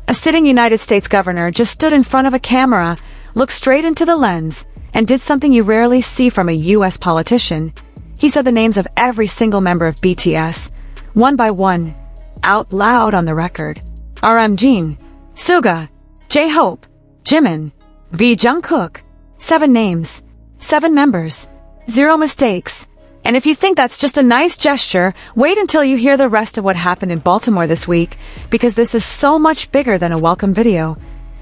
A sitting United States governor just stood in front of a camera, looked straight into the lens, and did something you rarely see from a US politician. He said the names of every single member of BTS, one by one, out loud on the record. RM Suga, J-Hope, Jimin, V Jungkook. 7 names, 7 members, 0 mistakes. And if you think that's just a nice gesture, wait until you hear the rest of what happened in Baltimore this week, because this is so much bigger than a welcome video.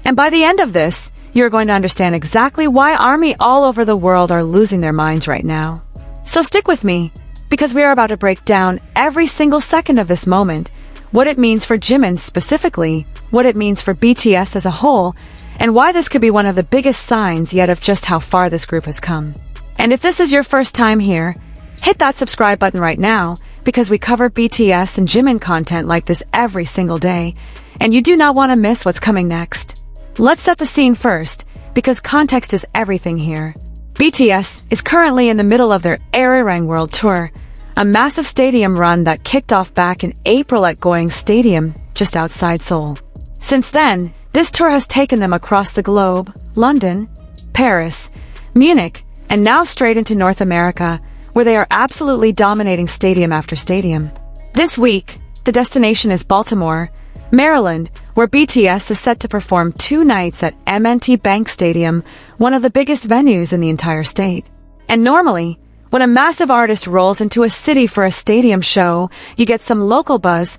And by the end of this, you're going to understand exactly why ARMY all over the world are losing their minds right now. So stick with me, because we are about to break down every single second of this moment, what it means for Jimin specifically, what it means for BTS as a whole, and why this could be one of the biggest signs yet of just how far this group has come. And if this is your first time here, hit that subscribe button right now, because we cover BTS and Jimin content like this every single day, and you do not want to miss what's coming next. Let's set the scene first, because context is everything here. BTS is currently in the middle of their ARIRANG World Tour, a massive stadium run that kicked off back in April at Goyang Stadium, just outside Seoul. Since then, this tour has taken them across the globe, London, Paris, Munich, and now straight into North America, where they are absolutely dominating stadium after stadium. This week, the destination is Baltimore, Maryland, where BTS is set to perform 2 nights at M&T Bank Stadium, one of the biggest venues in the entire state. And normally, when a massive artist rolls into a city for a stadium show, you get some local buzz,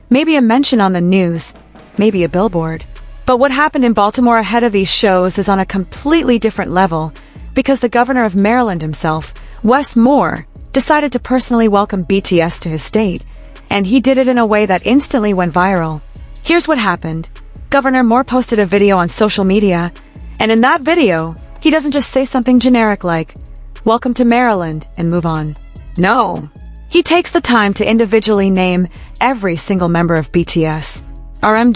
maybe a mention on the news, maybe a billboard. But what happened in Baltimore ahead of these shows is on a completely different level, because the governor of Maryland himself, Wes Moore, decided to personally welcome BTS to his state, and he did it in a way that instantly went viral. Here's what happened. Governor Moore posted a video on social media, and in that video, he doesn't just say something generic like, "Welcome to Maryland," and move on. No. He takes the time to individually name every single member of BTS. RM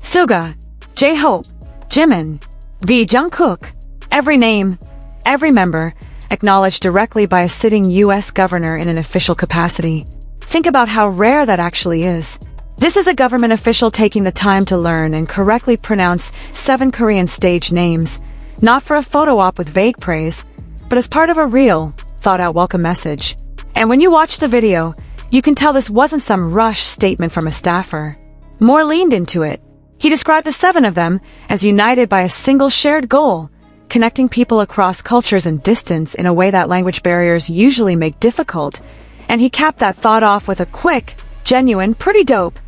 Suga, J-Hope, Jimin, V Jungkook. Every name, every member, acknowledged directly by a sitting US governor in an official capacity. Think about how rare that actually is. This is a government official taking the time to learn and correctly pronounce 7 Korean stage names, not for a photo op with vague praise, but as part of a real, thought-out welcome message. And when you watch the video, you can tell this wasn't some rushed statement from a staffer. Moore leaned into it. He described the 7 of them as united by a single shared goal, connecting people across cultures and distance in a way that language barriers usually make difficult, and he capped that thought off with a quick, genuine, pretty dope.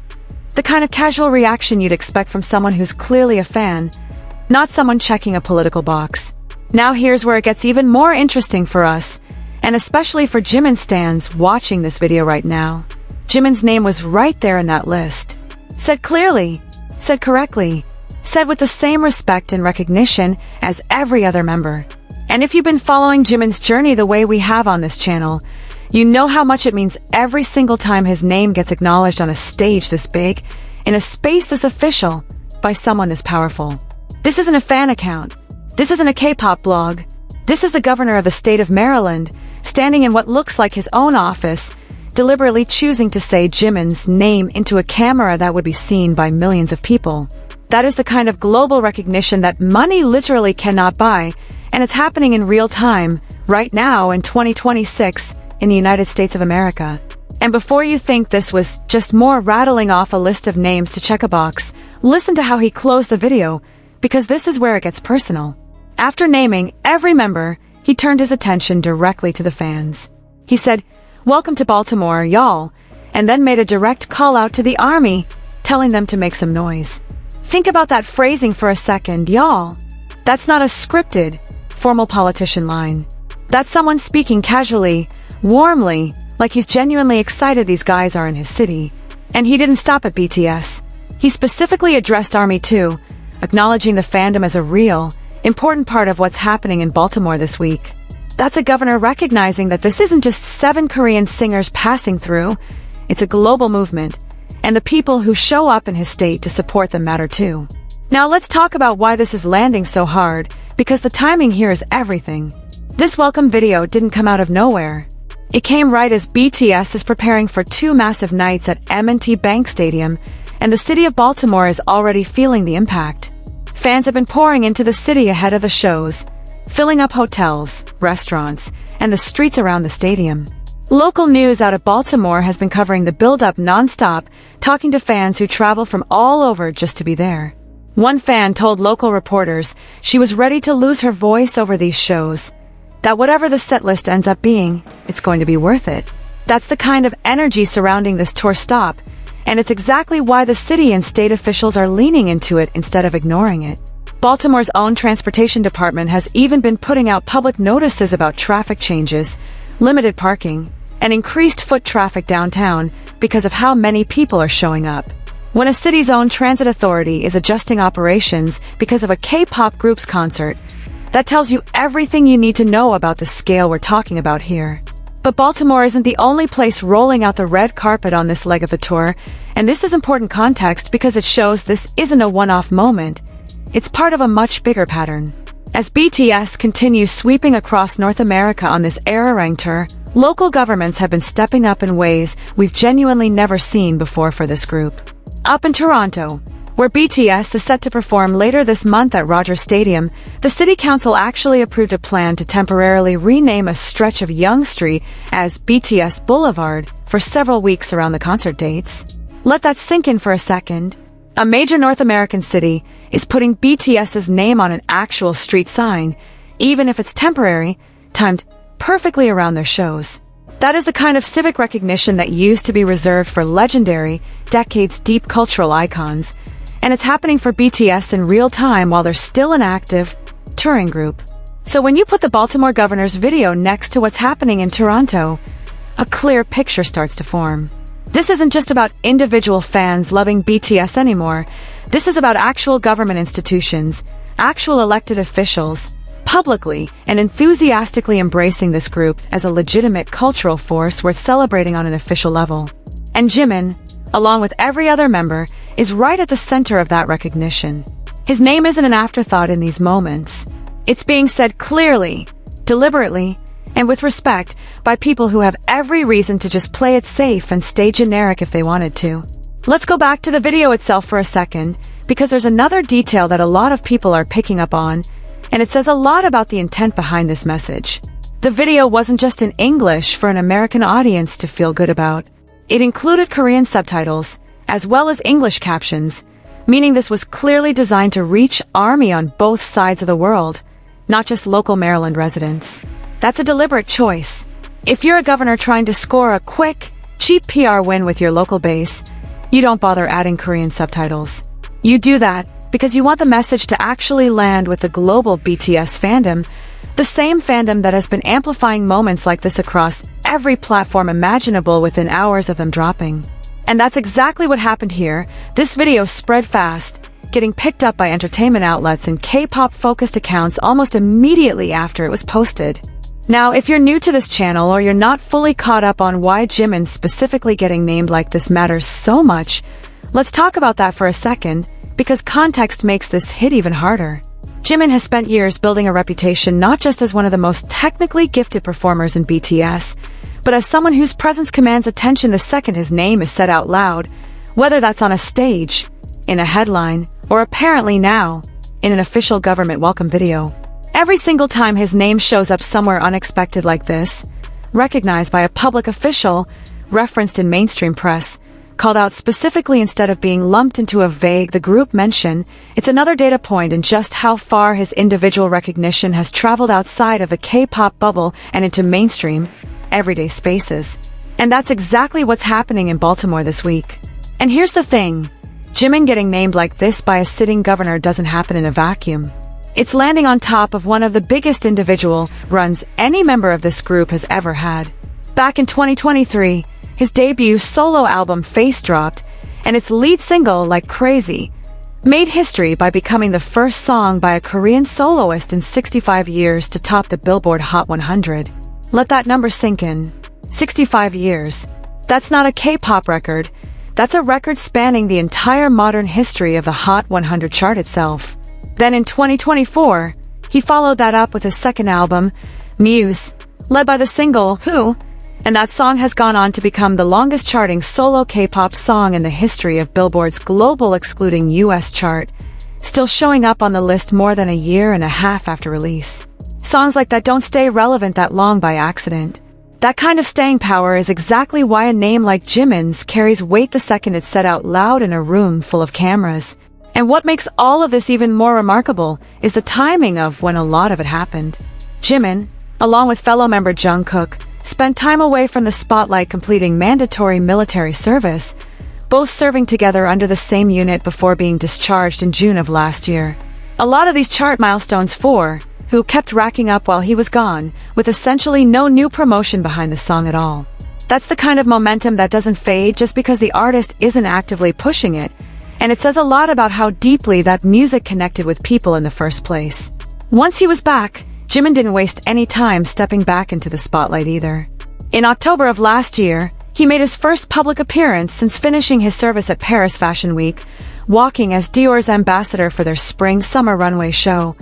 The kind of casual reaction you'd expect from someone who's clearly a fan, not someone checking a political box. Now here's where it gets even more interesting for us, and especially for Jimin stans watching this video right now. Jimin's name was right there in that list. Said clearly, said correctly, said with the same respect and recognition as every other member. And if you've been following Jimin's journey the way we have on this channel, you know how much it means every single time his name gets acknowledged on a stage this big, in a space this official, by someone this powerful. This isn't a fan account. This isn't a K-pop blog. This is the governor of the state of Maryland, standing in what looks like his own office, deliberately choosing to say Jimin's name into a camera that would be seen by millions of people. That is the kind of global recognition that money literally cannot buy, and it's happening in real time, right now in 2026, in the United States of America. And before you think this was just more rattling off a list of names to check a box, listen to how he closed the video, because this is where it gets personal. After naming every member, he turned his attention directly to the fans. He said, "Welcome to Baltimore, y'all," and then made a direct call out to the ARMY, telling them to make some noise. Think about that phrasing for a second, y'all. That's not a scripted, formal politician line. That's someone speaking casually, warmly, like he's genuinely excited these guys are in his city. And he didn't stop at BTS. He specifically addressed ARMY too, acknowledging the fandom as a real, important part of what's happening in Baltimore this week. That's a governor recognizing that this isn't just 7 Korean singers passing through, it's a global movement, and the people who show up in his state to support them matter too. Now let's talk about why this is landing so hard, because the timing here is everything. This welcome video didn't come out of nowhere. It came right as BTS is preparing for 2 massive nights at M&T Bank Stadium, and the city of Baltimore is already feeling the impact. Fans have been pouring into the city ahead of the shows, filling up hotels, restaurants, and the streets around the stadium. Local news out of Baltimore has been covering the build-up non-stop, talking to fans who travel from all over just to be there. One fan told local reporters she was ready to lose her voice over these shows, that whatever the set list ends up being, it's going to be worth it. That's the kind of energy surrounding this tour stop, and it's exactly why the city and state officials are leaning into it instead of ignoring it. Baltimore's own transportation department has even been putting out public notices about traffic changes, limited parking, and increased foot traffic downtown because of how many people are showing up. When a city's own transit authority is adjusting operations because of a K-pop group's concert, that tells you everything you need to know about the scale we're talking about here. But Baltimore isn't the only place rolling out the red carpet on this leg of the tour, and this is important context because it shows this isn't a one-off moment. It's part of a much bigger pattern. As BTS continues sweeping across North America on this ARIRANG tour, local governments have been stepping up in ways we've genuinely never seen before for this group. Up in Toronto, where BTS is set to perform later this month at Rogers Stadium, the City Council actually approved a plan to temporarily rename a stretch of Yonge Street as BTS Boulevard for several weeks around the concert dates. Let that sink in for a second. A major North American city is putting BTS's name on an actual street sign, even if it's temporary, timed perfectly around their shows. That is the kind of civic recognition that used to be reserved for legendary, decades-deep cultural icons, and it's happening for BTS in real time while they're still an active, touring group. So when you put the Baltimore governor's video next to what's happening in Toronto, a clear picture starts to form. This isn't just about individual fans loving BTS anymore. This is about actual government institutions, actual elected officials, publicly and enthusiastically embracing this group as a legitimate cultural force worth celebrating on an official level. And Jimin, along with every other member, is right at the center of that recognition. His name isn't an afterthought in these moments. It's being said clearly, deliberately, and with respect by people who have every reason to just play it safe and stay generic if they wanted to. Let's go back to the video itself for a second, because there's another detail that a lot of people are picking up on, and it says a lot about the intent behind this message. The video wasn't just in English for an American audience to feel good about. It included Korean subtitles, as well as English captions, meaning this was clearly designed to reach ARMY on both sides of the world, not just local Maryland residents. That's a deliberate choice. If you're a governor trying to score a quick, cheap PR win with your local base, you don't bother adding Korean subtitles. You do that because you want the message to actually land with the global BTS fandom, the same fandom that has been amplifying moments like this across every platform imaginable within hours of them dropping. And that's exactly what happened here. This video spread fast, getting picked up by entertainment outlets and K-pop-focused accounts almost immediately after it was posted. Now, if you're new to this channel or you're not fully caught up on why Jimin specifically getting named like this matters so much, let's talk about that for a second, because context makes this hit even harder. Jimin has spent years building a reputation not just as one of the most technically gifted performers in BTS, but as someone whose presence commands attention the second his name is said out loud, whether that's on a stage, in a headline, or apparently now, in an official government welcome video. Every single time his name shows up somewhere unexpected like this, recognized by a public official, referenced in mainstream press, called out specifically instead of being lumped into a vague the group mention, it's another data point in just how far his individual recognition has traveled outside of the K-pop bubble and into mainstream, everyday spaces. And that's exactly what's happening in Baltimore this week. And here's the thing, Jimin getting named like this by a sitting governor doesn't happen in a vacuum. It's landing on top of one of the biggest individual runs any member of this group has ever had. Back in 2023, his debut solo album Face dropped, and its lead single, Like Crazy, made history by becoming the first song by a Korean soloist in 65 years to top the Billboard Hot 100. Let that number sink in. 65 years. That's not a K-pop record. That's a record spanning the entire modern history of the Hot 100 chart itself. Then in 2024, he followed that up with his second album, Muse, led by the single Who, And that song has gone on to become the longest charting solo K-pop song in the history of Billboard's global excluding US chart, still showing up on the list more than a year and a half after release. Songs like that don't stay relevant that long by accident. That kind of staying power is exactly why a name like Jimin's carries weight the second it's said out loud in a room full of cameras. And what makes all of this even more remarkable is the timing of when a lot of it happened. Jimin, along with fellow member Jungkook, spent time away from the spotlight completing mandatory military service, both serving together under the same unit before being discharged in June of last year. A lot of these chart milestones for who kept racking up while he was gone, with essentially no new promotion behind the song at all. That's the kind of momentum that doesn't fade just because the artist isn't actively pushing it, and it says a lot about how deeply that music connected with people in the first place. Once he was back, Jimin didn't waste any time stepping back into the spotlight either. In October of last year, he made his first public appearance since finishing his service at Paris Fashion Week, walking as Dior's ambassador for their spring-summer runway show,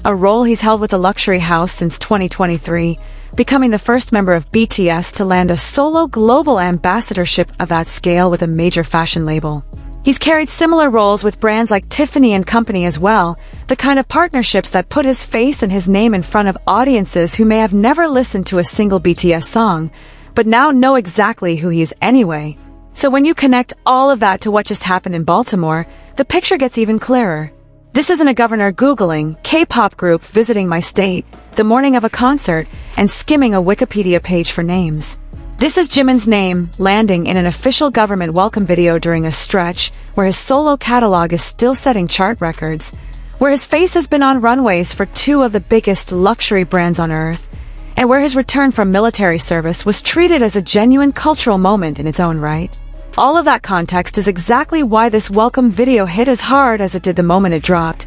a role he's held with the luxury house since 2023, becoming the first member of BTS to land a solo global ambassadorship of that scale with a major fashion label. He's carried similar roles with brands like Tiffany & Company as well, the kind of partnerships that put his face and his name in front of audiences who may have never listened to a single BTS song, but now know exactly who he is anyway. So when you connect all of that to what just happened in Baltimore, the picture gets even clearer. This isn't a governor Googling K-pop group visiting my state the morning of a concert and skimming a Wikipedia page for names. This is Jimin's name landing in an official government welcome video during a stretch where his solo catalog is still setting chart records, where his face has been on runways for two of the biggest luxury brands on earth, and where his return from military service was treated as a genuine cultural moment in its own right. All of that context is exactly why this welcome video hit as hard as it did the moment it dropped,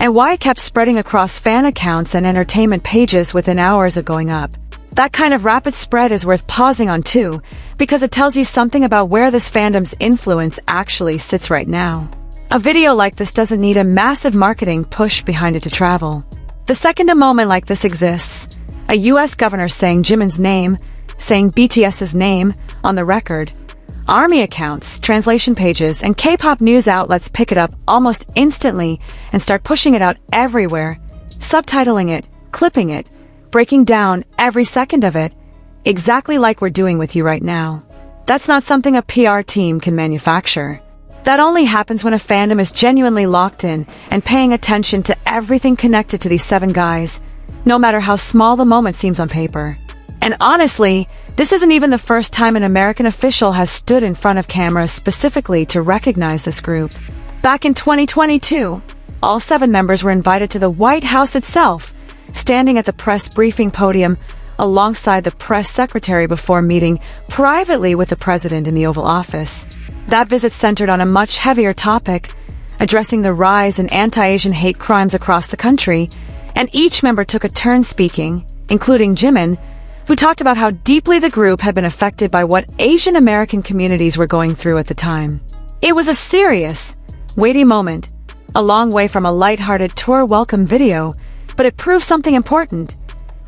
and why it kept spreading across fan accounts and entertainment pages within hours of going up. That kind of rapid spread is worth pausing on too, because it tells you something about where this fandom's influence actually sits right now. A video like this doesn't need a massive marketing push behind it to travel. The second a moment like this exists, a US governor saying Jimin's name, saying BTS's name, on the record, army accounts, translation pages, and K-pop news outlets pick it up almost instantly and start pushing it out everywhere, subtitling it, clipping it, breaking down every second of it, exactly like we're doing with you right now. That's not something a PR team can manufacture. That only happens when a fandom is genuinely locked in and paying attention to everything connected to these 7 guys, no matter how small the moment seems on paper. And honestly, this isn't even the first time an American official has stood in front of cameras specifically to recognize this group. Back in 2022, all 7 members were invited to the White House itself, standing at the press briefing podium alongside the press secretary before meeting privately with the president in the Oval Office. That visit centered on a much heavier topic, addressing the rise in anti-Asian hate crimes across the country, and each member took a turn speaking, including Jimin, who talked about how deeply the group had been affected by what Asian American communities were going through at the time. It was a serious, weighty moment, a long way from a lighthearted tour welcome video, but it proved something important,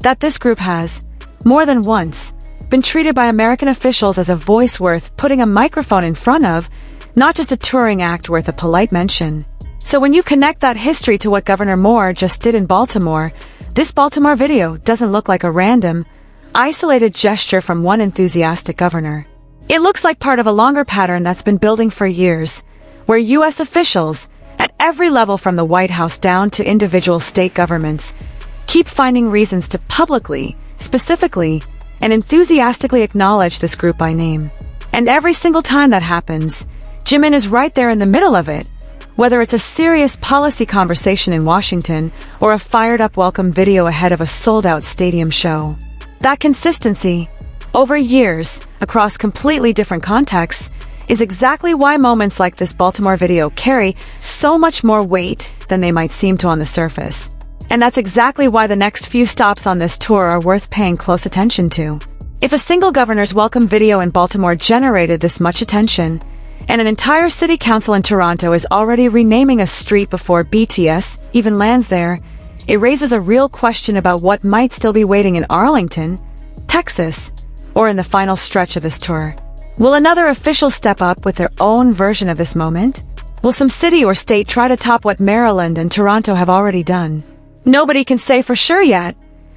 that this group has, more than once, been treated by American officials as a voice worth putting a microphone in front of, not just a touring act worth a polite mention. So when you connect that history to what Governor Moore just did in Baltimore, this Baltimore video doesn't look like a random, isolated gesture from one enthusiastic governor. It looks like part of a longer pattern that's been building for years, where U.S. officials, at every level from the White House down to individual state governments, keep finding reasons to publicly, specifically, and enthusiastically acknowledge this group by name. And every single time that happens, Jimin is right there in the middle of it, whether it's a serious policy conversation in Washington or a fired-up welcome video ahead of a sold-out stadium show. That consistency, over years, across completely different contexts, is exactly why moments like this Baltimore video carry so much more weight than they might seem to on the surface. And that's exactly why the next few stops on this tour are worth paying close attention to. If a single governor's welcome video in Baltimore generated this much attention, and an entire city council in Toronto is already renaming a street before BTS even lands there, it raises a real question about what might still be waiting in Arlington, Texas, or in the final stretch of this tour? Will another official step up with their own version of this moment? Will some city or state try to top what Maryland and Toronto have already done? Nobody can say for sure yet,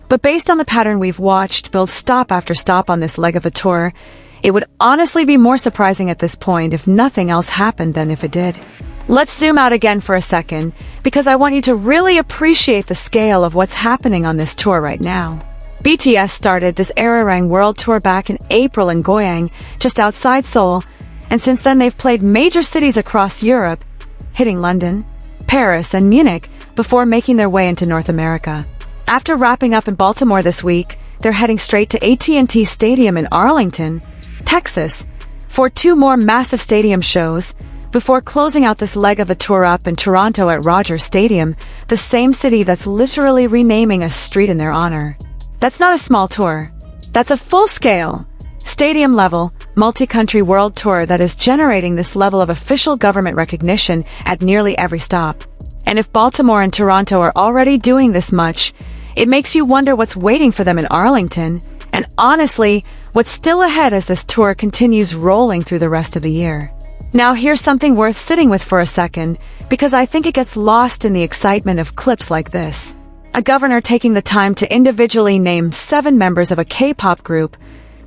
but based on the pattern we've watched build stop after stop on this leg of the tour, it would honestly be more surprising at this point if nothing else happened than if it did. Let's zoom out again for a second, because I want you to really appreciate the scale of what's happening on this tour right now. BTS started this ARIRANG World Tour back in April in Goyang, just outside Seoul, and since then they've played major cities across Europe, hitting London, Paris, and Munich before making their way into North America. After wrapping up in Baltimore this week, they're heading straight to AT&T Stadium in Arlington, Texas, for 2 more massive stadium shows, before closing out this leg of the tour up in Toronto at Rogers Stadium, the same city that's literally renaming a street in their honor. That's not a small tour. That's a full-scale, stadium-level, multi-country world tour that is generating this level of official government recognition at nearly every stop. And if Baltimore and Toronto are already doing this much, it makes you wonder what's waiting for them in Arlington, and honestly, what's still ahead as this tour continues rolling through the rest of the year. Now here's something worth sitting with for a second, because I think it gets lost in the excitement of clips like this. A governor taking the time to individually name 7 members of a K-pop group,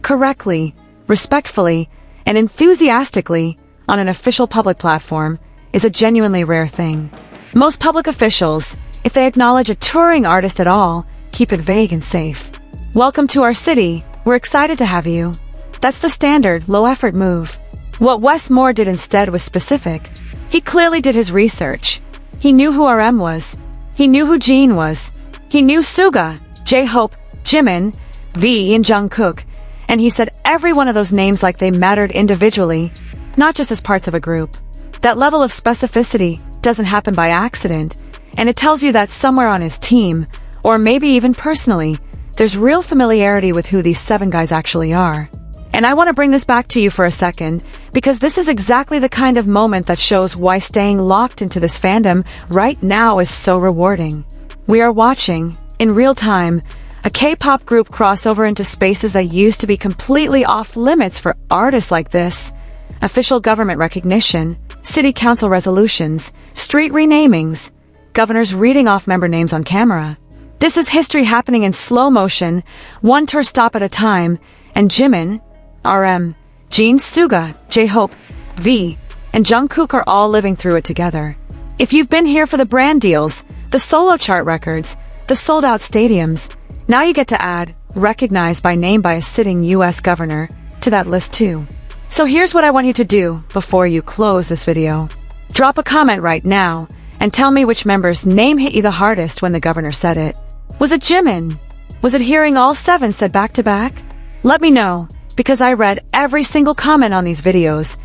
correctly, respectfully, and enthusiastically on an official public platform is a genuinely rare thing. Most public officials, if they acknowledge a touring artist at all, keep it vague and safe. Welcome to our city, we're excited to have you. That's the standard, low-effort move. What Wes Moore did instead was specific. He clearly did his research. He knew who RM was. He knew who Jin was. He knew Suga, J-Hope, Jimin, V, and Jungkook, and he said every one of those names like they mattered individually, not just as parts of a group. That level of specificity doesn't happen by accident, and it tells you that somewhere on his team, or maybe even personally, there's real familiarity with who these 7 guys actually are. And I want to bring this back to you for a second, because this is exactly the kind of moment that shows why staying locked into this fandom right now is so rewarding. We are watching, in real time, a K-pop group cross over into spaces that used to be completely off limits for artists like this. Official government recognition, city council resolutions, street renamings, governors reading off member names on camera. This is history happening in slow motion, one tour stop at a time, and Jimin, RM, Jin, Suga, J-Hope, V, and Jungkook are all living through it together. If you've been here for the brand deals, the solo chart records, the sold-out stadiums, now you get to add recognized by name by a sitting U.S. governor to that list too. So here's what I want you to do before you close this video. Drop a comment right now and tell me which member's name hit you the hardest when the governor said it. Was it Jimin? Was it hearing all 7 said back to back? Let me know, because I read every single comment on these videos,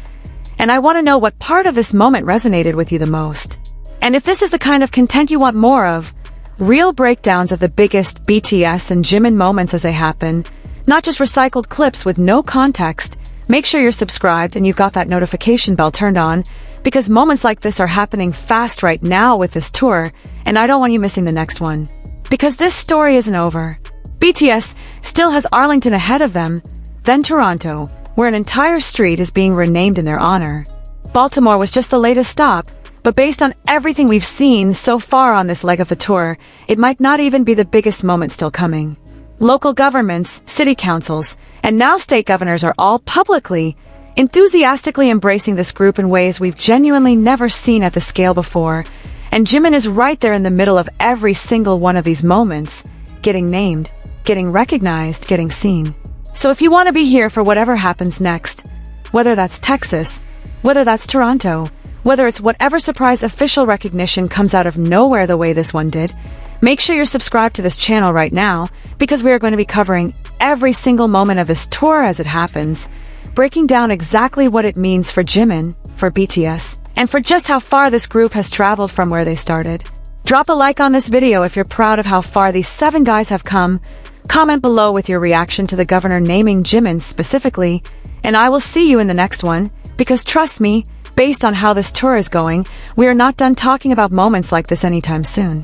and I want to know what part of this moment resonated with you the most. And if this is the kind of content you want more of, real breakdowns of the biggest BTS and Jimin moments as they happen, not just recycled clips with no context, make sure you're subscribed and you've got that notification bell turned on, because moments like this are happening fast right now with this tour, and I don't want you missing the next one. Because this story isn't over. BTS still has Arlington ahead of them, then Toronto, where an entire street is being renamed in their honor. Baltimore was just the latest stop, but based on everything we've seen so far on this leg of the tour, it might not even be the biggest moment still coming. Local governments, city councils, and now state governors are all publicly, enthusiastically embracing this group in ways we've genuinely never seen at the scale before, and Jimin is right there in the middle of every single one of these moments, getting named, getting recognized, getting seen. So if you want to be here for whatever happens next, whether that's Texas, whether that's Toronto, whether it's whatever surprise official recognition comes out of nowhere the way this one did, make sure you're subscribed to this channel right now, because we are going to be covering every single moment of this tour as it happens, breaking down exactly what it means for Jimin, for BTS, and for just how far this group has traveled from where they started. Drop a like on this video if you're proud of how far these 7 guys have come. Comment below with your reaction to the governor naming Jimin specifically, and I will see you in the next one, because trust me, based on how this tour is going, we are not done talking about moments like this anytime soon.